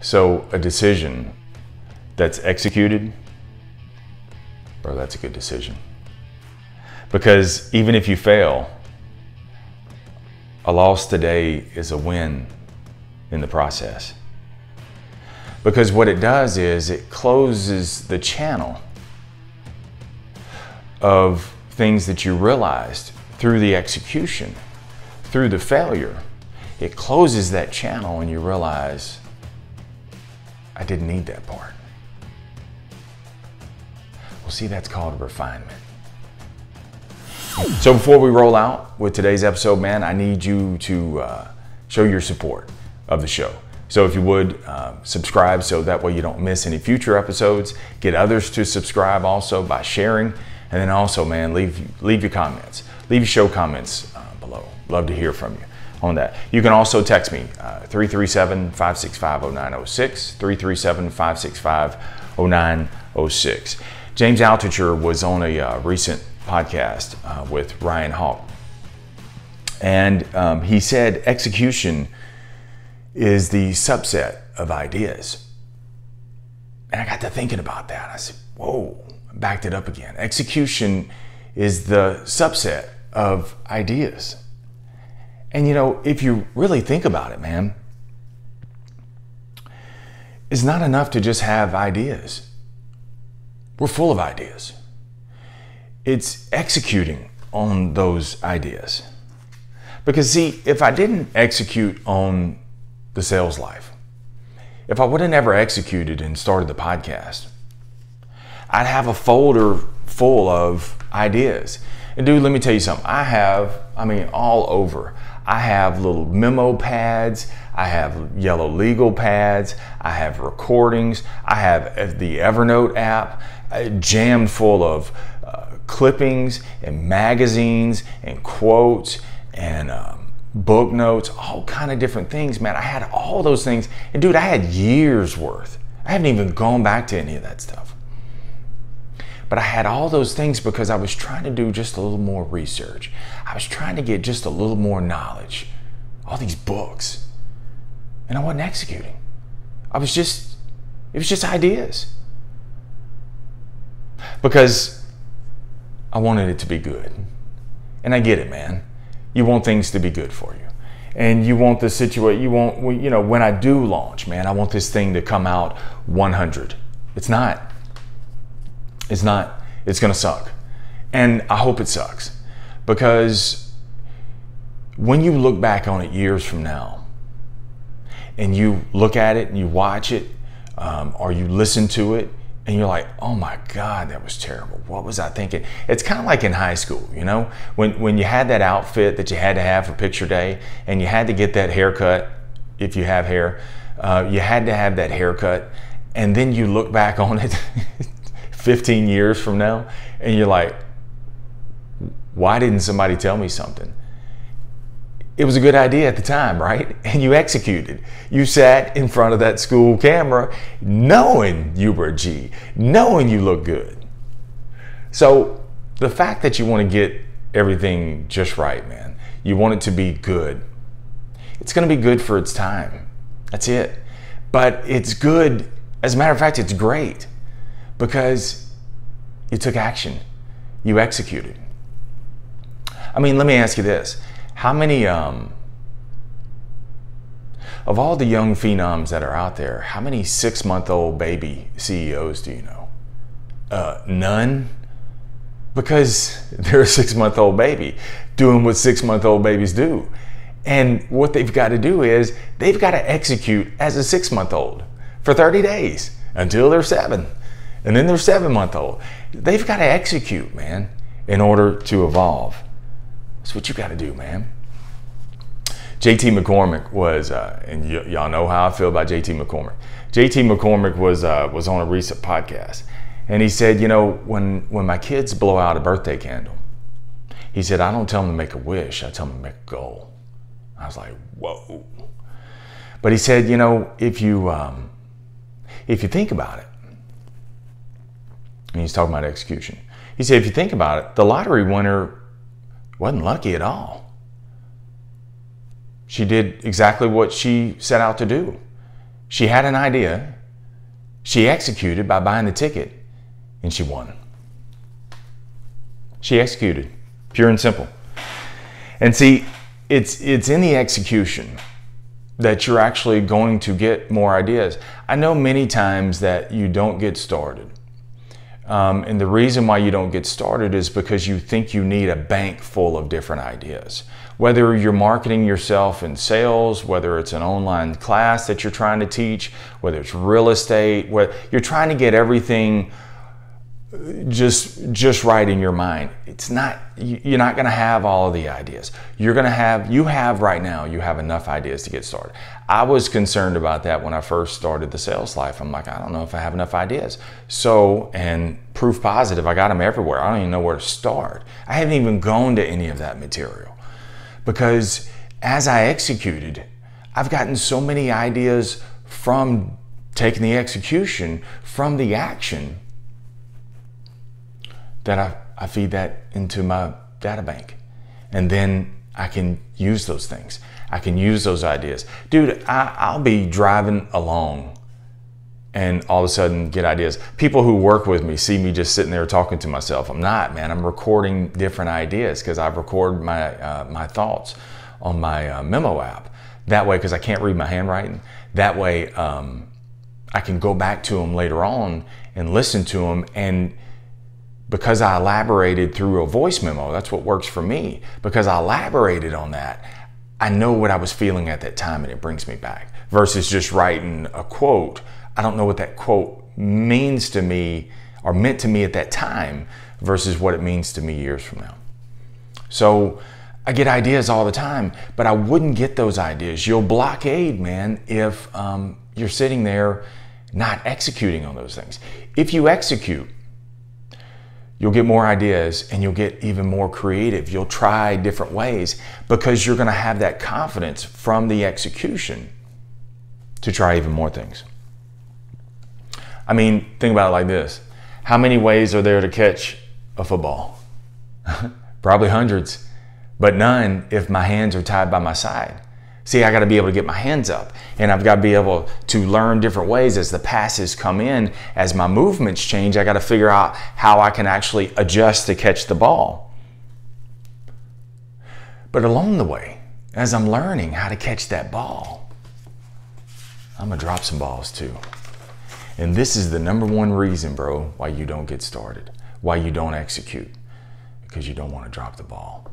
So a decision that's executed, bro, that's a good decision. Because even if you fail, a loss today is a win in the process. Because what it does is it closes the channel of things that you realized through the execution, through the failure. It closes that channel and you realize, I didn't need that part. Well, see, that's called refinement. So before we roll out with today's episode, man, I need you to show your support of the show. So if you would, subscribe so that way you don't miss any future episodes. Get others to subscribe also by sharing. And then also, man, leave your comments. Leave your show comments below. Love to hear from you on that. You can also text me, 337-565-0906, 337-565-0906. James Altucher was on a recent podcast with Ryan Hawk. And he said execution is the subset of ideas. And I got to thinking about that. I said, whoa, I backed it up again. Execution is the subset of ideas. And you know, if you really think about it, man, it's not enough to just have ideas. We're full of ideas. It's executing on those ideas. Because see, if I didn't execute on the sales life, if I would have never executed and started the podcast, I'd have a folder full of ideas. And dude, let me tell you something. All over. I have little memo pads. I have yellow legal pads. I have recordings. I have the Evernote app jammed full of clippings and magazines and quotes and book notes, all kind of different things, man. I had all those things. And dude, I had years worth. I haven't even gone back to any of that stuff. But I had all those things because I was trying to do just a little more research. I was trying to get just a little more knowledge. All these books. And I wasn't executing. It was just ideas. Because I wanted it to be good. And I get it, man. You want things to be good for you. And you want the situation, when I do launch, man, I want this thing to come out 100. It's not. It's not. It's going to suck. And I hope it sucks. Because when you look back on it years from now, and you look at it and you watch it, or you listen to it, and you're like, oh my God, that was terrible. What was I thinking? It's kind of like in high school, you know? When you had that outfit that you had to have for picture day, and you had to get that haircut, if you have hair, you had to have that haircut, and then you look back on it 15 years from now, and you're like, why didn't somebody tell me something? It was a good idea at the time, right? And you executed. You sat in front of that school camera knowing you were a G, knowing you look good. So the fact that you want to get everything just right, man, you want it to be good. It's going to be good for its time. That's it. But it's good. As a matter of fact, it's great because you took action. You executed. I mean, let me ask you this. How many, of all the young phenoms that are out there, how many 6-month-old baby CEOs do you know? None. Because they're a 6-month-old baby doing what 6-month-old babies do. And what they've got to do is they've got to execute as a 6-month-old for 30 days until they're 7. And then they're 7-month-old. They've got to execute, man, in order to evolve. That's what you got to do, man. JT McCormick was, and y'all know how I feel about JT McCormick. JT McCormick was on a recent podcast, and he said, you know, when my kids blow out a birthday candle, he said, I don't tell them to make a wish, I tell them to make a goal. I was like, whoa. But he said, you know, if you think about it, and he's talking about execution. He said, if you think about it, the lottery winner wasn't lucky at all. She did exactly what she set out to do. She had an idea, she executed by buying the ticket, and she won. She executed, pure and simple. And see, it's in the execution that you're actually going to get more ideas. I know many times that you don't get started. And the reason why you don't get started is because you think you need a bank full of different ideas. Whether you're marketing yourself in sales, whether it's an online class that you're trying to teach, whether it's real estate, whether you're trying to get everything just right in your mind. It's not, you're not going to have all of the ideas. You have right now, you have enough ideas to get started. I was concerned about that when I first started the sales life. I'm like, I don't know if I have enough ideas. So, and proof positive, I got them everywhere. I don't even know where to start. I haven't even gone to any of that material because as I executed, I've gotten so many ideas from taking the execution, from the action, that I feed that into my data bank. And then I can use those things. I can use those ideas. Dude, I'll be driving along and all of a sudden get ideas. People who work with me see me just sitting there talking to myself. I'm not, man. I'm recording different ideas because I record my thoughts on my memo app. That way, because I can't read my handwriting, that way I can go back to them later on and listen to them. And because I elaborated through a voice memo, that's what works for me. Because I elaborated on that, I know what I was feeling at that time and it brings me back. Versus just writing a quote, I don't know what that quote means to me or meant to me at that time versus what it means to me years from now. So I get ideas all the time, but I wouldn't get those ideas. You'll blockade, man, if you're sitting there not executing on those things. If you execute, you'll get more ideas and you'll get even more creative. You'll try different ways because you're going to have that confidence from the execution to try even more things. I mean, think about it like this. How many ways are there to catch a football? Probably hundreds, but none if my hands are tied by my side. See, I got to be able to get my hands up and I've got to be able to learn different ways as the passes come in, as my movements change. I got to figure out how I can actually adjust to catch the ball. But along the way, as I'm learning how to catch that ball, I'm going to drop some balls too. And this is the number one reason, bro, why you don't get started, why you don't execute, because you don't want to drop the ball.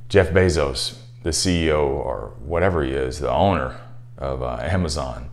Jeff Bezos, the CEO or whatever he is, the owner of Amazon,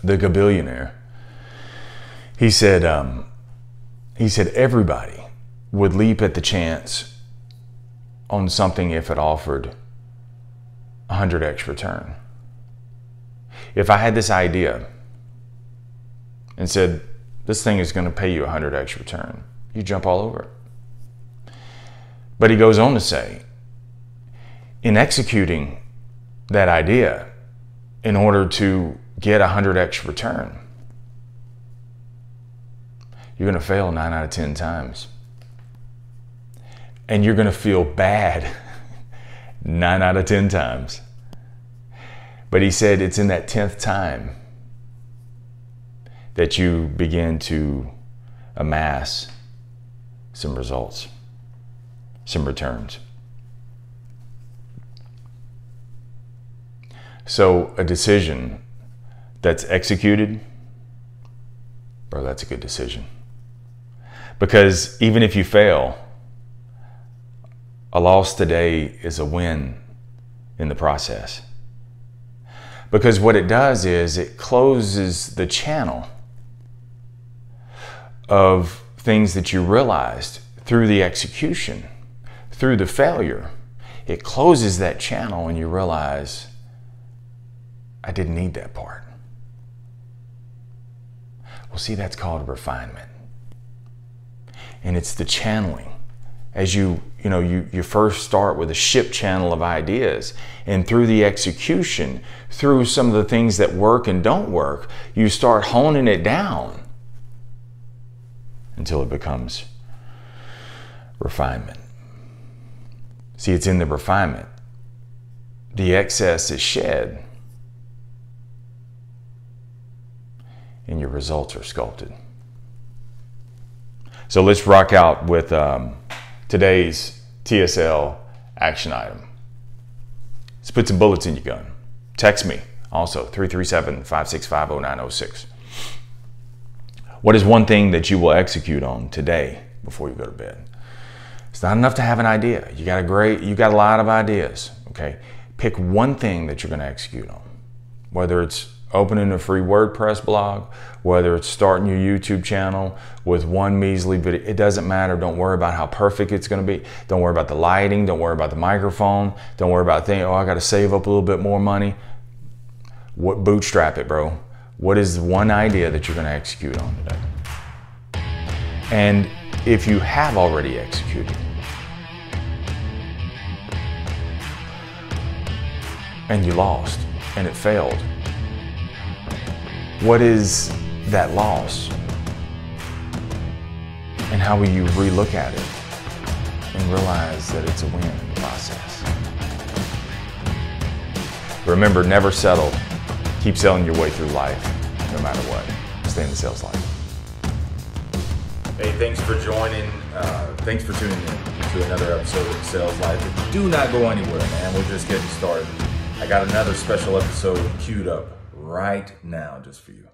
the gabillionaire, he said everybody would leap at the chance on something if it offered 100x return. If I had this idea and said, this thing is going to pay you 100x return, you jump all over it. But he goes on to say, in executing that idea in order to get 100x return, you're going to fail 9 out of 10 times. And you're going to feel bad 9 out of 10 times. But he said it's in that 10th time that you begin to amass some results, some returns. So a decision that's executed, bro, that's a good decision. Because even if you fail, a loss today is a win in the process. Because what it does is it closes the channel of things that you realized through the execution, through the failure. It closes that channel and you realize, I didn't need that part. Well, see, that's called refinement. And it's the channeling. As you first start with a ship channel of ideas, and through the execution, through some of the things that work and don't work, you start honing it down until it becomes refinement. See, it's in the refinement the excess is shed, and your results are sculpted. So let's rock out with today's TSL action item. Let's put some bullets in your gun. Text me also, 337-565-0906. What is one thing that you will execute on today before you go to bed? It's not enough to have an idea. You got a lot of ideas, okay? Pick one thing that you're going to execute on. Whether it's opening a free WordPress blog, whether it's starting your YouTube channel with one measly video, it doesn't matter. Don't worry about how perfect it's going to be. Don't worry about the lighting. Don't worry about the microphone. Don't worry about thinking, oh, I got to save up a little bit more money. Bootstrap it, bro. What is one idea that you're going to execute on today? And if you have already executed and you lost and it failed, what is that loss? And how will you relook at it and realize that it's a win in the process? Remember, never settle. Keep selling your way through life, no matter what. Stay in the sales life. Hey, thanks for joining. Thanks for tuning in to another episode of Sales Life. Do not go anywhere, man. We're just getting started. I got another special episode queued up right now just for you.